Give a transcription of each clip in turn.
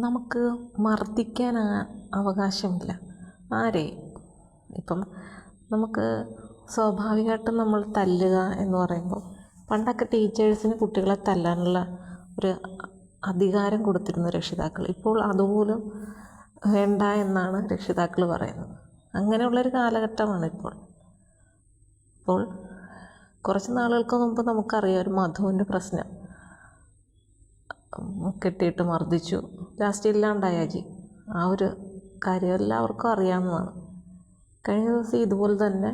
നമുക്ക് മർദ്ദിക്കാൻ അവകാശമില്ല ആരെയും. ഇപ്പം നമുക്ക് സ്വാഭാവികമായിട്ടും നമ്മൾ തല്ലുക എന്ന് പറയുമ്പോൾ പണ്ടൊക്കെ ടീച്ചേഴ്സിന് കുട്ടികളെ തല്ലാനുള്ള ഒരു അധികാരം കൊടുത്തിരുന്നു രക്ഷിതാക്കൾ. ഇപ്പോൾ അതുപോലും വേണ്ട എന്നാണ് രക്ഷിതാക്കൾ പറയുന്നത്. അങ്ങനെയുള്ളൊരു കാലഘട്ടമാണ് ഇപ്പോൾ കുറച്ച് നാളുകൾക്ക് മുമ്പ് നമുക്കറിയാം ഒരു മധുവിൻ്റെ പ്രശ്നം. കെട്ടിയിട്ട് മർദ്ദിച്ചു, ലാസ്റ്റ് ഇല്ലാണ്ടായി. ആ ഒരു കാര്യം എല്ലാവർക്കും അറിയാവുന്നതാണ്. കഴിഞ്ഞ ദിവസം ഇതുപോലെ തന്നെ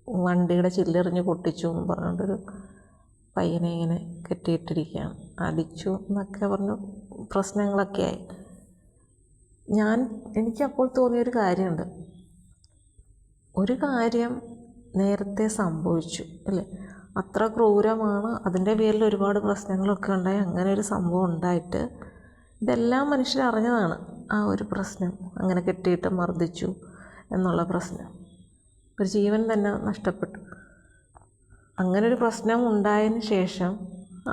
വണ്ടിയുടെ ചില്ലെറിഞ്ഞ് പൊട്ടിച്ചു എന്ന് പറഞ്ഞുകൊണ്ടൊരു പയ്യനെ ഇങ്ങനെ കെട്ടിയിട്ടിരിക്കുകയാണ്, അടിച്ചു എന്നൊക്കെ പറഞ്ഞു പ്രശ്നങ്ങളൊക്കെ ആയി. എനിക്കപ്പോൾ തോന്നിയൊരു കാര്യമുണ്ട്. ഒരു കാര്യം നേരത്തെ സംഭവിച്ചു അല്ലേ, അത്ര ക്രൂരമാണ്, അതിൻ്റെ പേരിൽ ഒരുപാട് പ്രശ്നങ്ങളൊക്കെ ഉണ്ടായി. അങ്ങനെ ഒരു സംഭവം ഉണ്ടായിട്ട് ഇതെല്ലാം മനുഷ്യരറിഞ്ഞതാണ്. ആ ഒരു പ്രശ്നം അങ്ങനെ കെട്ടിയിട്ട് മർദ്ദിച്ചു എന്നുള്ള പ്രശ്നം, ഒരു ജീവൻ തന്നെ നഷ്ടപ്പെട്ടു. അങ്ങനൊരു പ്രശ്നം ഉണ്ടായതിന് ശേഷം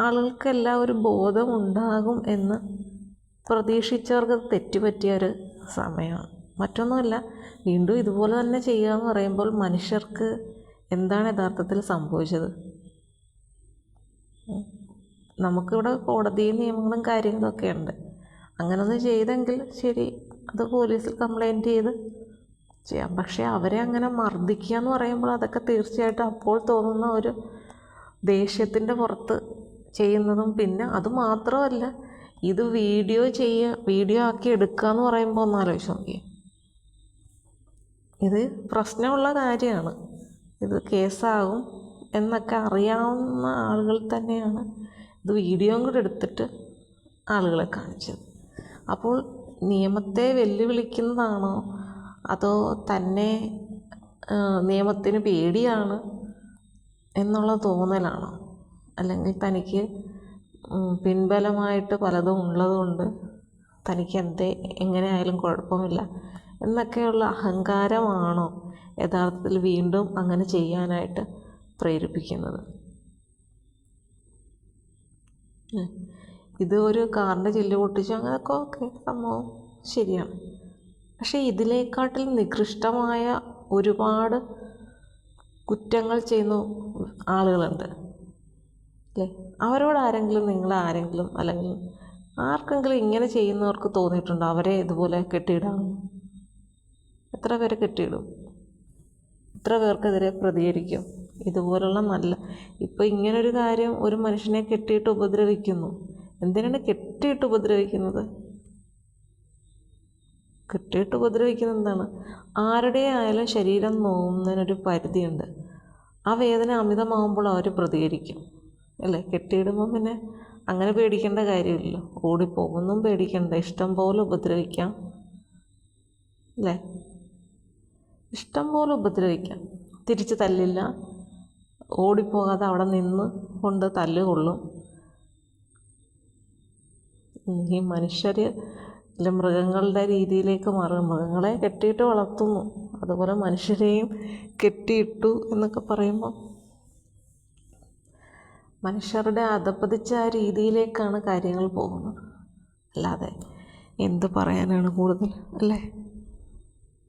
ആളുകൾക്കെല്ലാം ഒരു ബോധം ഉണ്ടാകും എന്ന് പ്രതീക്ഷിച്ചവർക്ക് തെറ്റുപറ്റിയൊരു സമയമാണ്. മറ്റൊന്നുമല്ല, വീണ്ടും ഇതുപോലെ തന്നെ ചെയ്യുക എന്ന് പറയുമ്പോൾ മനുഷ്യർക്ക് എന്താണ് യഥാർത്ഥത്തിൽ സംഭവിച്ചത്? നമുക്കിവിടെ കോടതി നിയമങ്ങളും കാര്യങ്ങളൊക്കെ ഉണ്ട്. അങ്ങനൊന്ന് ചെയ്തെങ്കിൽ ശരി, അത് പോലീസിൽ കംപ്ലൈൻറ്റ് ചെയ്ത് ചെയ്യാം. പക്ഷേ അവരെ അങ്ങനെ മർദ്ദിക്കുക എന്ന് പറയുമ്പോൾ അതൊക്കെ തീർച്ചയായിട്ടും അപ്പോൾ തോന്നുന്ന ഒരു ദേഷ്യത്തിൻ്റെ പുറത്ത് ചെയ്യുന്നതും, പിന്നെ അതുമാത്രമല്ല ഇത് വീഡിയോ ആക്കി എടുക്കുക എന്ന് പറയുമ്പോൾ ഒന്ന് ആലോചിച്ച് നോക്കി. ഇത് പ്രശ്നമുള്ള കാര്യമാണ്, ഇത് കേസാകും എന്നൊക്കെ അറിയാവുന്ന ആളുകൾ തന്നെയാണ് ഇത് വീഡിയോ കൂടെ എടുത്തിട്ട് ആളുകളെ കാണിച്ചത്. അപ്പോൾ നിയമത്തെ വെല്ലുവിളിക്കുന്നതാണോ അതോ തന്നെ നിയമത്തിന് പേടിയാണ് എന്നുള്ള തോന്നലാണോ, അല്ലെങ്കിൽ തനിക്ക് പിൻബലമായിട്ട് പലതും ഉള്ളതുകൊണ്ട് തനിക്ക് എങ്ങനെ ആയാലും കുഴപ്പമില്ല എന്നൊക്കെയുള്ള അഹങ്കാരമാണോ യഥാർത്ഥത്തിൽ വീണ്ടും അങ്ങനെ ചെയ്യാനായിട്ട് പ്രേരിപ്പിക്കുന്നത്? ഇത് ഒരു കാറിൻ്റെ ചില്ല് പൊട്ടിച്ചു അങ്ങനെയൊക്കെ ഓക്കെ, സംഭവം ശരിയാണ്. പക്ഷേ ഇതിലേക്കാട്ടിൽ നികൃഷ്ടമായ ഒരുപാട് കുറ്റങ്ങൾ ചെയ്യുന്ന ആളുകളുണ്ട് അല്ലേ? നിങ്ങളാരെങ്കിലും അല്ലെങ്കിൽ ആർക്കെങ്കിലും ഇങ്ങനെ ചെയ്യുന്നവർക്ക് തോന്നിയിട്ടുണ്ടോ അവരെ ഇതുപോലെ കെട്ടിയിടാമെന്ന്? എത്ര പേരെ കെട്ടിയിടും? എത്ര പേർക്കെതിരെ പ്രതികരിക്കും? ഇതുപോലുള്ള ഇപ്പോൾ ഇങ്ങനൊരു കാര്യം ഒരു മനുഷ്യനെ കെട്ടിയിട്ട് ഉപദ്രവിക്കുന്നു. എന്തിനാണ് കെട്ടിയിട്ട് ഉപദ്രവിക്കുന്നത്? കെട്ടിയിട്ട് ഉപദ്രവിക്കുന്നത് എന്താണ്? ആരുടെ ആയാലും ശരീരം നോവുന്നതിനൊരു പരിധിയുണ്ട്. ആ വേദന അമിതമാകുമ്പോൾ അവർ പ്രതികരിക്കും അല്ലേ? കെട്ടിയിടുമ്പോൾ പിന്നെ അങ്ങനെ പേടിക്കേണ്ട കാര്യമില്ലല്ലോ, ഓടിപ്പോകുന്നും പേടിക്കണ്ട, ഇഷ്ടം പോലെ ഉപദ്രവിക്കാം അല്ലേ? ഇഷ്ടം പോലെ ഉപദ്രവിക്കാം, തിരിച്ച് തല്ലില്ല, ഓടിപ്പോകാതെ അവിടെ നിന്ന് കൊണ്ട് തല്ല് കൊള്ളും. ഈ മനുഷ്യർ അല്ല മൃഗങ്ങളുടെ രീതിയിലേക്ക് മാറും. മൃഗങ്ങളെ കെട്ടിയിട്ട് വളർത്തുന്നു, അതുപോലെ മനുഷ്യരെയും കെട്ടിയിട്ടു എന്നൊക്കെ പറയുമ്പോൾ മനുഷ്യരുടെ അധപ്പതിച്ച ആ രീതിയിലേക്കാണ് കാര്യങ്ങൾ പോകുന്നത്. അല്ലാതെ എന്ത് പറയാനാണ് കൂടുതൽ അല്ലേ?